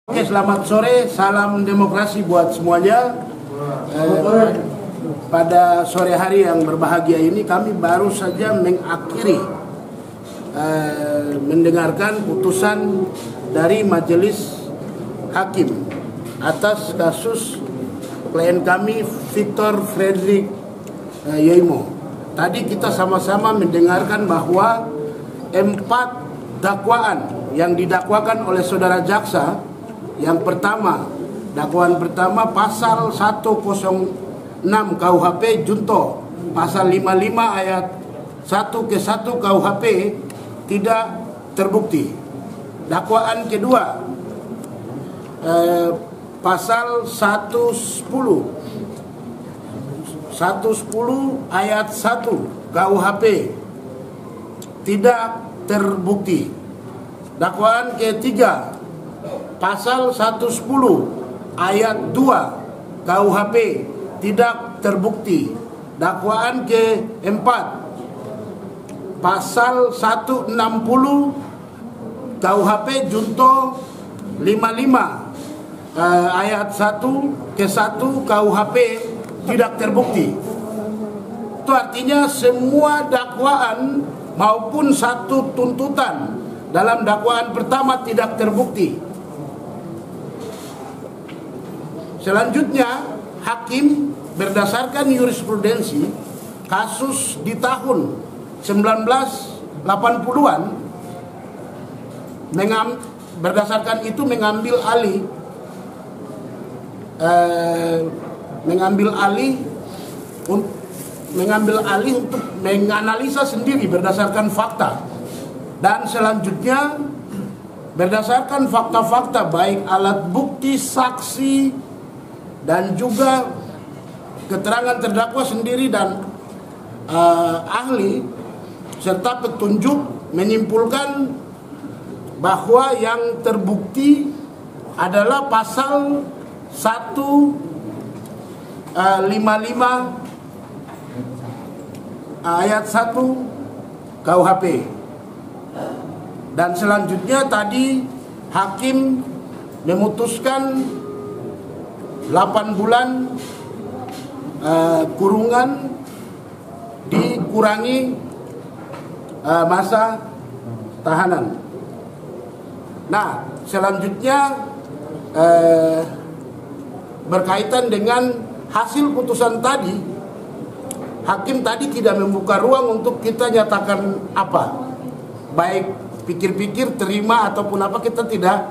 Oke, selamat sore, salam demokrasi buat semuanya. Pada sore hari yang berbahagia ini kami baru saja mengakhiri mendengarkan putusan dari Majelis Hakim atas kasus klien kami Victor Frederick Yemo. Tadi kita sama-sama mendengarkan bahwa 4 dakwaan yang didakwakan oleh saudara jaksa. Yang pertama, dakwaan pertama pasal 106 KUHP junto pasal 55 ayat 1 ke 1 KUHP tidak terbukti. Dakwaan kedua pasal 110 ayat 1 KUHP tidak terbukti. Dakwaan ketiga pasal 110 ayat 2 KUHP tidak terbukti. Dakwaan keempat pasal 160 KUHP junto 55 ayat 1 ke 1 KUHP tidak terbukti. Itu artinya semua dakwaan maupun satu tuntutan dalam dakwaan pertama tidak terbukti. Selanjutnya, hakim berdasarkan jurisprudensi kasus di tahun 1980-an berdasarkan itu mengambil alih untuk menganalisa sendiri berdasarkan fakta, dan selanjutnya berdasarkan fakta-fakta baik alat bukti, saksi, dan juga keterangan terdakwa sendiri dan ahli serta petunjuk menyimpulkan bahwa yang terbukti adalah pasal 155 ayat 1 KUHP. Dan selanjutnya tadi hakim memutuskan 8 bulan kurungan dikurangi masa tahanan. Nah, selanjutnya berkaitan dengan hasil putusan tadi, hakim tadi tidak membuka ruang untuk kita nyatakan apa, baik pikir-pikir, terima ataupun apa, kita tidak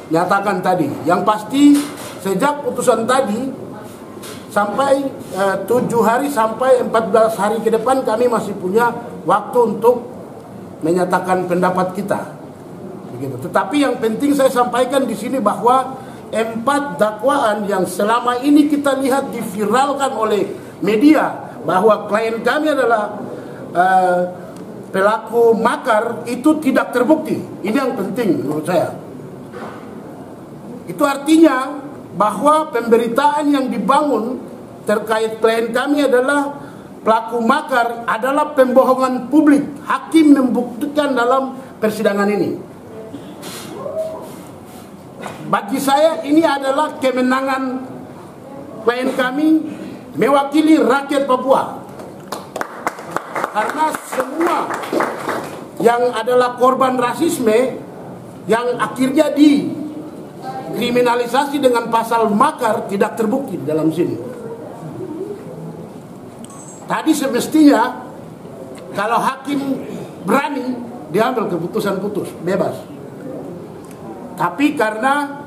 nyatakan tadi. Yang pasti sejak putusan tadi sampai 7 hari sampai 14 hari ke depan kami masih punya waktu untuk menyatakan pendapat kita. Begitu. Tetapi yang penting saya sampaikan di sini bahwa 4 dakwaan yang selama ini kita lihat diviralkan oleh media bahwa klien kami adalah pelaku makar itu tidak terbukti. Ini yang penting menurut saya. Itu artinya bahwa pemberitaan yang dibangun terkait klien kami adalah pelaku makar adalah pembohongan publik. Hakim membuktikan dalam persidangan ini. Bagi saya ini adalah kemenangan klien kami mewakili rakyat Papua. Karena semua yang adalah korban rasisme yang akhirnya kriminalisasi dengan pasal makar tidak terbukti dalam sini. Tadi semestinya kalau hakim berani diambil keputusan bebas. Tapi karena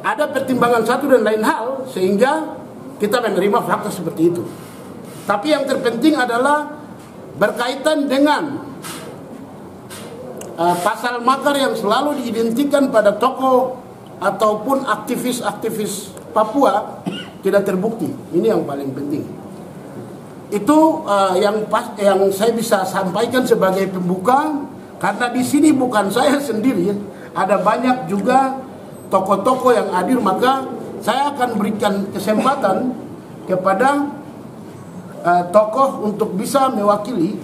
ada pertimbangan satu dan lain hal sehingga kita menerima fakta seperti itu. Tapi yang terpenting adalah berkaitan dengan pasal makar yang selalu diidentikan pada tokoh ataupun aktivis-aktivis Papua tidak terbukti. Ini yang paling penting. Itu yang saya bisa sampaikan sebagai pembuka, karena di sini bukan saya sendiri, ada banyak juga tokoh-tokoh yang hadir, maka saya akan berikan kesempatan kepada tokoh untuk bisa mewakili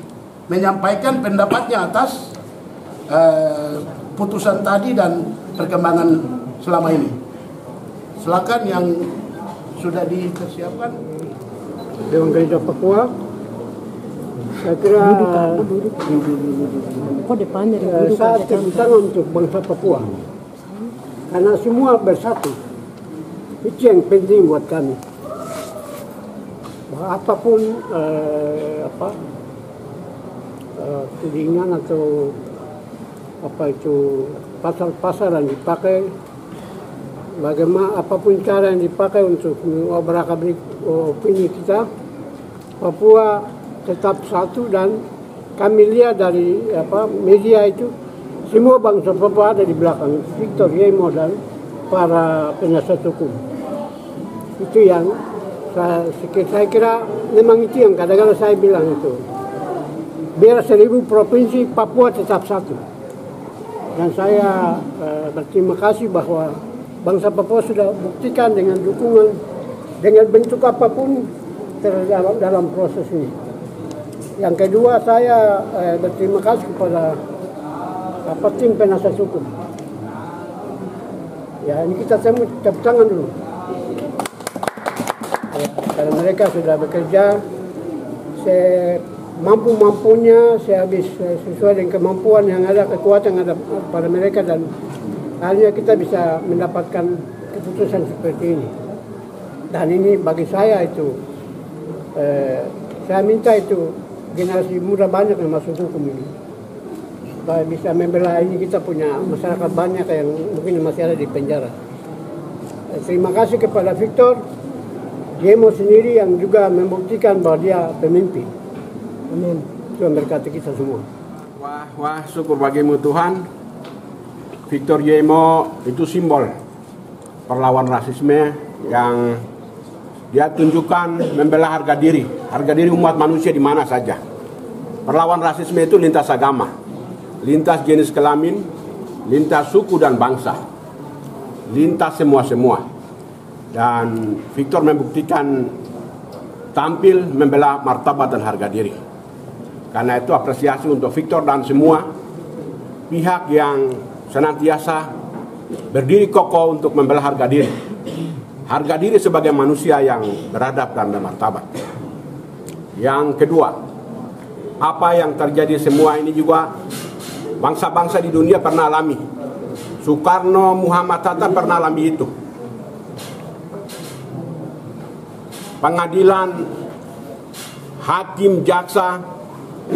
menyampaikan pendapatnya atas putusan tadi dan perkembangan selama ini. Silakan yang sudah dipersiapkan. Dewan Gereja Papua, saya kira saat kebesaran untuk bangsa Papua, karena semua bersatu. Itu yang penting buat kami. Bahwa apapun tudingan atau pasal-pasal yang dipakai, bagaimana apapun cara yang dipakai untuk mengobrak-abrik opini kita, Papua tetap satu. Dan kami lihat dari media itu, semua bangsa Papua ada di belakang Victor Yemo dan para penasihat hukum. Itu yang saya kira memang itu yang kadang-kadang saya bilang itu. Biar 1000 provinsi, Papua tetap satu. Dan saya berterima kasih bahwa bangsa Papua sudah buktikan dengan dukungan, dengan bentuk apapun dalam proses ini. Yang kedua, saya berterima kasih kepada tim penasihat hukum. Ya, ini kita tepuk tangan dulu. Ya, karena mereka sudah bekerja mampu-mampunya, sesuai dengan kemampuan yang ada, kekuatan yang ada pada mereka, dan akhirnya kita bisa mendapatkan keputusan seperti ini. Dan ini bagi saya itu, saya minta itu generasi muda banyak yang masuk hukum ini, supaya bisa membela ini. Kita punya masyarakat banyak yang mungkin masih ada di penjara. Terima kasih kepada Victor Yemo sendiri yang juga membuktikan bahwa dia pemimpin. Amin. Tuhan berkati kita semua. Wah, syukur bagimu Tuhan. Victor Yemo itu simbol perlawan rasisme yang dia tunjukkan membela harga diri umat manusia di mana saja. Perlawan rasisme itu lintas agama, lintas jenis kelamin, lintas suku dan bangsa, lintas semua. Dan Victor membuktikan tampil membela martabat dan harga diri. Karena itu apresiasi untuk Victor dan semua pihak yang senantiasa berdiri kokoh untuk membela harga diri. Harga diri sebagai manusia yang beradab dan bermartabat. Yang kedua, apa yang terjadi semua ini juga bangsa-bangsa di dunia pernah alami. Soekarno, Muhammad Hatta pernah alami itu. Pengadilan, hakim, jaksa,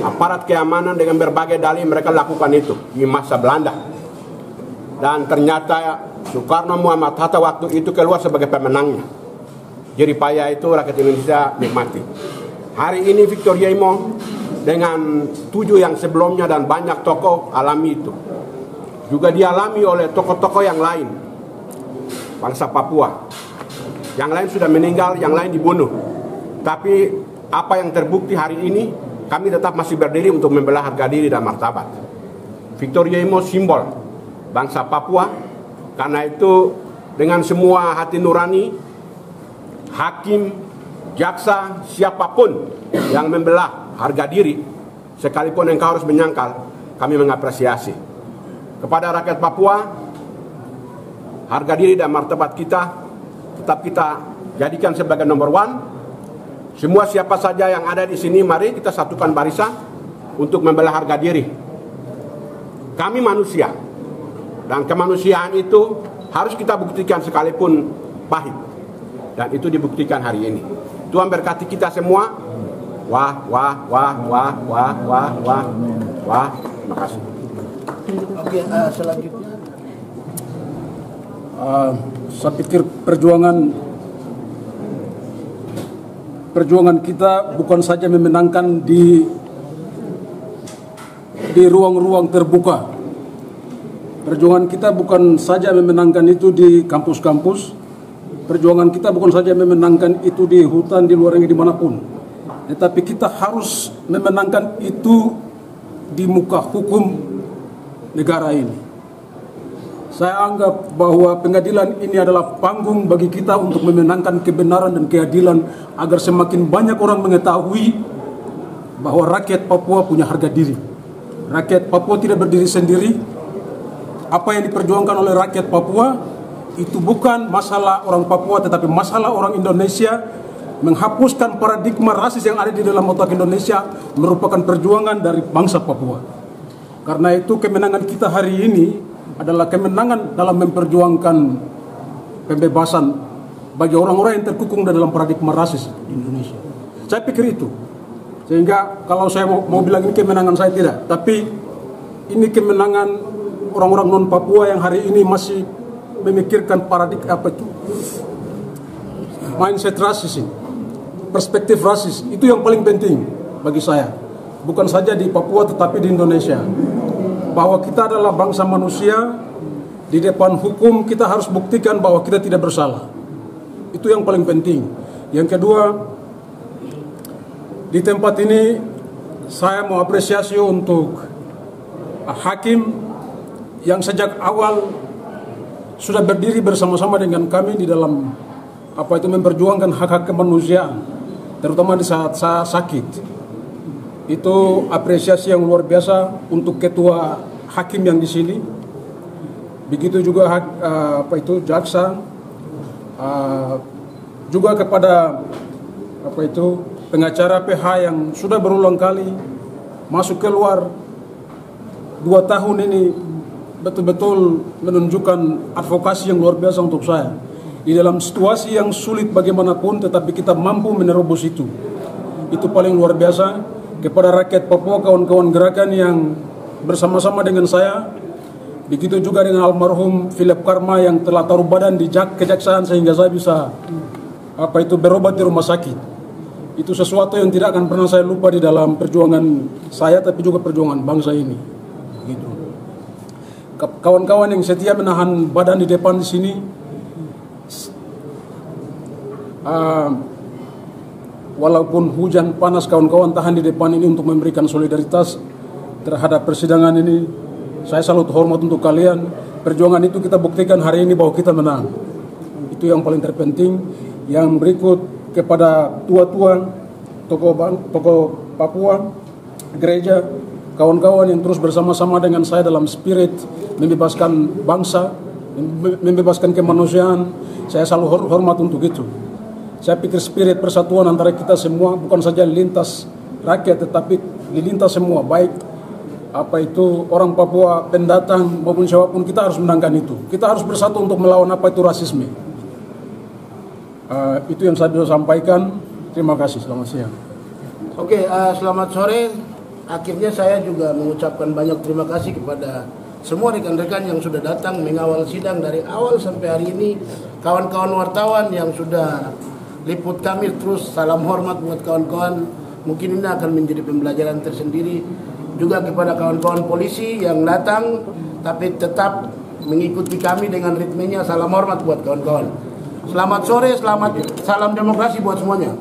aparat keamanan dengan berbagai dalih mereka lakukan itu di masa Belanda. Dan ternyata Soekarno, Muhammad Hatta waktu itu keluar sebagai pemenangnya. Jadi payah itu rakyat Indonesia nikmati. Hari ini Victor Yemo dengan 7 yang sebelumnya dan banyak tokoh alami itu. Juga dialami oleh tokoh-tokoh yang lain, bangsa Papua. Yang lain sudah meninggal, yang lain dibunuh. Tapi apa yang terbukti hari ini, kami tetap masih berdiri untuk membela harga diri dan martabat. Victor Yemo simbol bangsa Papua. Karena itu dengan semua hati nurani, hakim, jaksa, siapapun yang membela harga diri, sekalipun engkau harus menyangkal, kami mengapresiasi. Kepada rakyat Papua, harga diri dan martabat kita tetap kita jadikan sebagai nomor 1. Semua siapa saja yang ada di sini, mari kita satukan barisan untuk membela harga diri. Kami manusia, dan kemanusiaan itu harus kita buktikan sekalipun pahit. Dan itu dibuktikan hari ini. Tuhan berkati kita semua. Wah. Terima kasih. Oke, selanjutnya. Saya pikir perjuangan kita bukan saja memenangkan di ruang-ruang terbuka. Perjuangan kita bukan saja memenangkan itu di kampus-kampus. Perjuangan kita bukan saja memenangkan itu di hutan, di luar negeri, dimanapun. Tetapi kita harus memenangkan itu di muka hukum negara ini. Saya anggap bahwa pengadilan ini adalah panggung bagi kita untuk memenangkan kebenaran dan keadilan agar semakin banyak orang mengetahui bahwa rakyat Papua punya harga diri. Rakyat Papua tidak berdiri sendiri. apa yang diperjuangkan oleh rakyat Papua itu bukan masalah orang Papua, tetapi masalah orang Indonesia. Menghapuskan paradigma rasis yang ada di dalam otak Indonesia merupakan perjuangan dari bangsa Papua. Karena itu kemenangan kita hari ini adalah kemenangan dalam memperjuangkan pembebasan bagi orang-orang yang terkukung dalam paradigma rasis di Indonesia. Saya pikir itu. Sehingga kalau saya mau bilang ini kemenangan saya tidak, tapi ini kemenangan orang-orang non Papua yang hari ini masih memikirkan paradigma mindset rasis ini, perspektif rasis, itu yang paling penting bagi saya. Bukan saja di Papua tetapi di Indonesia. Bahwa kita adalah bangsa manusia, di depan hukum kita harus buktikan bahwa kita tidak bersalah. Itu yang paling penting. Yang kedua, di tempat ini saya mau apresiasi untuk hakim yang sejak awal sudah berdiri bersama-sama dengan kami di dalam memperjuangkan hak-hak kemanusiaan, terutama di saat saya sakit. Itu apresiasi yang luar biasa untuk ketua hakim yang di sini. Begitu juga jaksa, juga kepada pengacara PH yang sudah berulang kali masuk keluar 2 tahun ini, betul-betul menunjukkan advokasi yang luar biasa untuk saya. Di dalam situasi yang sulit bagaimanapun, tetapi kita mampu menerobos itu. Itu paling luar biasa. Kepada rakyat Papua, kawan-kawan gerakan yang bersama-sama dengan saya, begitu juga dengan almarhum Philip Karma yang telah taruh badan di kejaksaan sehingga saya bisa berobat di rumah sakit. Itu sesuatu yang tidak akan pernah saya lupa di dalam perjuangan saya, tapi juga perjuangan bangsa ini. Gitu. Kawan-kawan yang setia menahan badan di depan di sini, walaupun hujan panas, kawan-kawan tahan di depan ini untuk memberikan solidaritas terhadap persidangan ini. Saya salut hormat untuk kalian. Perjuangan itu kita buktikan hari ini bahwa kita menang. Itu yang paling terpenting. Yang berikut kepada tua-tua, tokoh Papua, gereja, kawan-kawan yang terus bersama-sama dengan saya dalam spirit membebaskan bangsa, membebaskan kemanusiaan. Saya selalu hormat untuk itu. Saya pikir spirit persatuan antara kita semua bukan saja lintas rakyat, tetapi lintas semua, baik orang Papua, pendatang maupun siapapun, kita harus menangkan itu. Kita harus bersatu untuk melawan rasisme. Itu yang saya bisa sampaikan. Terima kasih, selamat siang. Oke, selamat sore. Akhirnya saya juga mengucapkan banyak terima kasih kepada semua rekan-rekan yang sudah datang mengawal sidang dari awal sampai hari ini. Kawan-kawan wartawan yang sudah liput kami, terus salam hormat buat kawan-kawan. Mungkin ini akan menjadi pembelajaran tersendiri juga kepada kawan-kawan polisi yang datang tapi tetap mengikuti kami dengan ritmenya. Salam hormat buat kawan-kawan. Selamat sore, salam demokrasi buat semuanya.